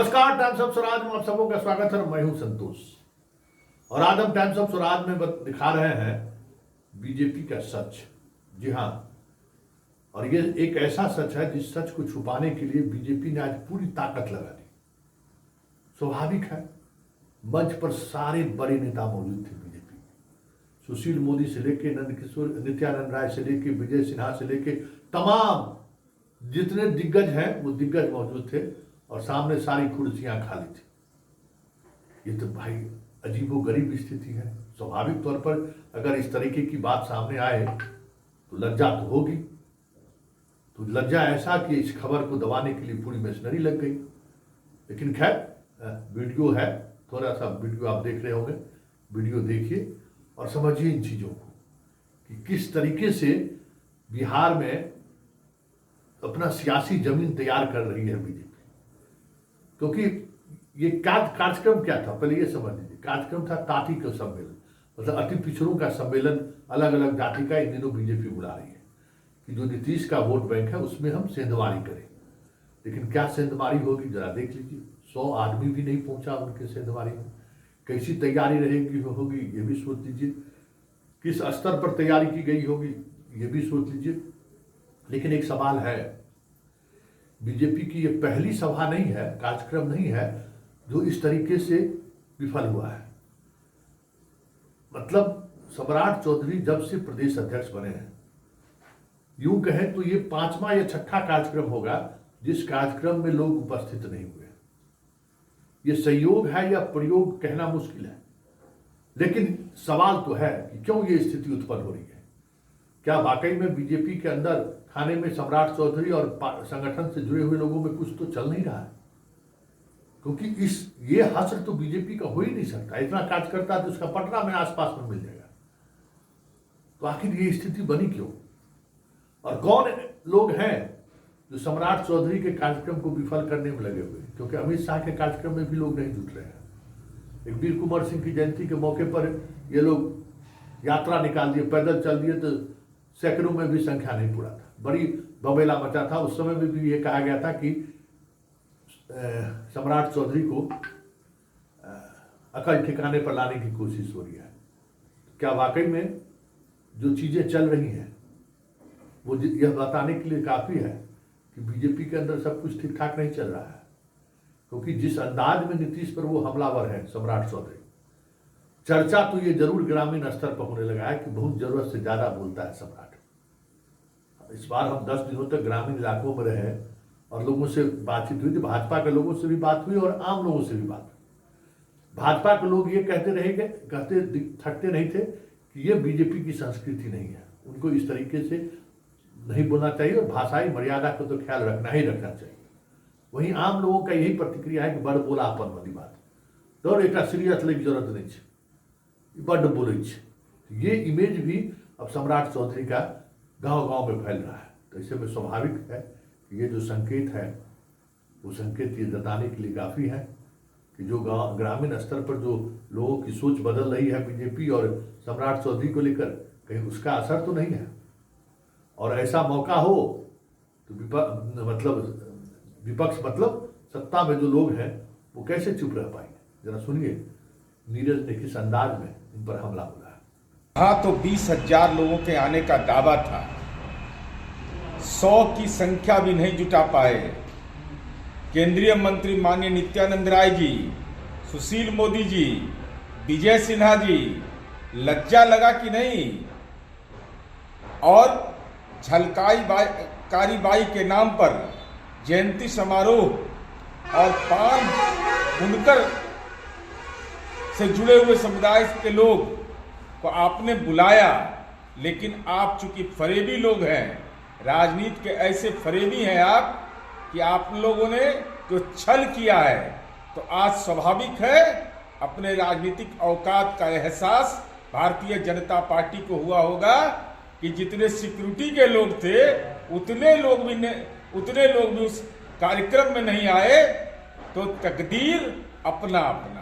नमस्कार, times of Swaraj में आप सबों का स्वागत है। मैं हूं संतोष और आज हम टाइम्स ऑफ स्वराज में दिखा रहे हैं बीजेपी का सच। जी हां, और ये एक ऐसा सच है जिस सच को छुपाने के लिए बीजेपी ने आज पूरी ताकत लगा दी। स्वाभाविक है, मंच पर सारे बड़े नेता मौजूद थे बीजेपी के। सुशील मोदी से लेके नंदकिशोर नित्यानंद राय से लेके विजय सिन्हा से लेके तमाम जितने दिग्गज हैं वो दिग्गज मौजूद थे और सामने सारी कुर्सियां खाली थी। ये तो भाई अजीबोगरीब स्थिति है। स्वाभाविक तौर पर अगर इस तरीके की बात सामने आए तो लज्जा तो होगी। तो लज्जा ऐसा कि इस खबर को दबाने के लिए पूरी मशीनरी लग गई। लेकिन खैर वीडियो है, थोड़ा सा वीडियो आप देख रहे होंगे, वीडियो देखिए और समझिए इन चीज़ों को कि किस तरीके से बिहार में अपना सियासी जमीन तैयार कर रही है बीजेपी। क्योंकि ये कार्यक्रम क्या था, पहले ये समझ लीजिए। कार्यक्रम था ताती का सम्मेलन, मतलब अति पिछड़ों का सम्मेलन, अलग अलग जाति का इन दिनों बीजेपी बुला रही है कि जो नीतीश का वोट बैंक है उसमें हम सेंधमारी करें। लेकिन क्या सेंधमारी होगी जरा देख लीजिए। 100 आदमी भी नहीं पहुंचा उनके सेंधमारी में। कैसी तैयारी रहेगी होगी ये भी सोच लीजिए। किस स्तर पर तैयारी की गई होगी ये भी सोच लीजिए। लेकिन एक सवाल है, बीजेपी की ये पहली सभा नहीं है, कार्यक्रम नहीं है जो इस तरीके से विफल हुआ है। मतलब सम्राट चौधरी जब से प्रदेश अध्यक्ष बने हैं, यूं कहें तो ये 5वां या 6ठा कार्यक्रम होगा जिस कार्यक्रम में लोग उपस्थित नहीं हुए। ये संयोग है या प्रयोग कहना मुश्किल है, लेकिन सवाल तो है कि क्यों ये स्थिति उत्पन्न हो रही है। क्या वाकई में बीजेपी के अंदर खाने में सम्राट चौधरी और संगठन से जुड़े हुए लोगों में कुछ तो चल नहीं रहा है? क्योंकि ये हश्र तो बीजेपी का हो ही नहीं सकता। इतना कार्यकर्ता तो उसका पटना में आसपास में मिल जाएगा। तो आखिर ये स्थिति बनी क्यों और कौन लोग हैं जो सम्राट चौधरी के कार्यक्रम को विफल करने में लगे हुए? क्योंकि अमित शाह के कार्यक्रम में भी लोग नहीं जुट रहे हैं। एक वीर कुंवर सिंह की जयंती के मौके पर ये लोग यात्रा निकाल दिए, पैदल चल दिए, तो सैकड़ों में भी संख्या नहीं पूरा था। बड़ी बबेला मचा था। उस समय में भी ये कहा गया था कि सम्राट चौधरी को अकल ठिकाने पर लाने की कोशिश हो रही है। क्या वाकई में जो चीजें चल रही हैं वो यह बताने के लिए काफी है कि बीजेपी के अंदर सब कुछ ठीक ठाक नहीं चल रहा है? क्योंकि जिस अंदाज में नीतीश पर वो हमलावर है सम्राट चौधरी, चर्चा तो ये जरूर ग्रामीण स्तर पर होने लगा है कि बहुत जरूरत से ज्यादा बोलता है सम्राट। इस बार हम 10 दिनों तक ग्रामीण इलाकों में रहे और लोगों से बातचीत हुई थी। भाजपा के लोगों से भी बात हुई और आम लोगों से भी बात हुई। भाजपा के लोग ये कहते थकते नहीं थे कि ये बीजेपी की संस्कृति नहीं है, उनको इस तरीके से नहीं बोलना चाहिए और भाषाई मर्यादा को तो ख्याल रखना चाहिए। वहीं आम लोगों का यही प्रतिक्रिया है कि बड़ बोलापन वाली बात, तो एक सीरियस लेके जरूरत नहीं है, बड़ बोले। ये इमेज भी अब सम्राट चौधरी का गांव गांव में फैल रहा है। तो इससे में स्वाभाविक है कि ये जो संकेत है वो संकेत ये जताने के लिए काफ़ी है कि जो ग्रामीण स्तर पर जो लोगों की सोच बदल रही है बीजेपी और सम्राट चौधरी को लेकर, कहीं उसका असर तो नहीं है। और ऐसा मौका हो तो विपक्ष मतलब सत्ता में जो लोग हैं वो कैसे चुप रह पाएंगे? जरा सुनिए नीरज ने किस अंदाज में इन पर हमला हो रहा है। हाँ, तो 20,000 लोगों के आने का दावा था, 100 की संख्या भी नहीं जुटा पाए। केंद्रीय मंत्री माननीय नित्यानंद राय जी, सुशील मोदी जी, विजय सिन्हा जी, लज्जा लगा कि नहीं? और झलकारी बाई के नाम पर जयंती समारोह और 5 बुनकर से जुड़े हुए समुदाय के लोग को आपने बुलाया। लेकिन आप चूंकि फरेबी लोग हैं, राजनीति के ऐसे फरेबी हैं आप कि आप लोगों ने जो छल किया है, तो आज स्वाभाविक है अपने राजनीतिक औकात का एहसास भारतीय जनता पार्टी को हुआ होगा कि जितने सिक्योरिटी के लोग थे उतने लोग भी उस कार्यक्रम में नहीं आए। तो तकदीर अपना अपना।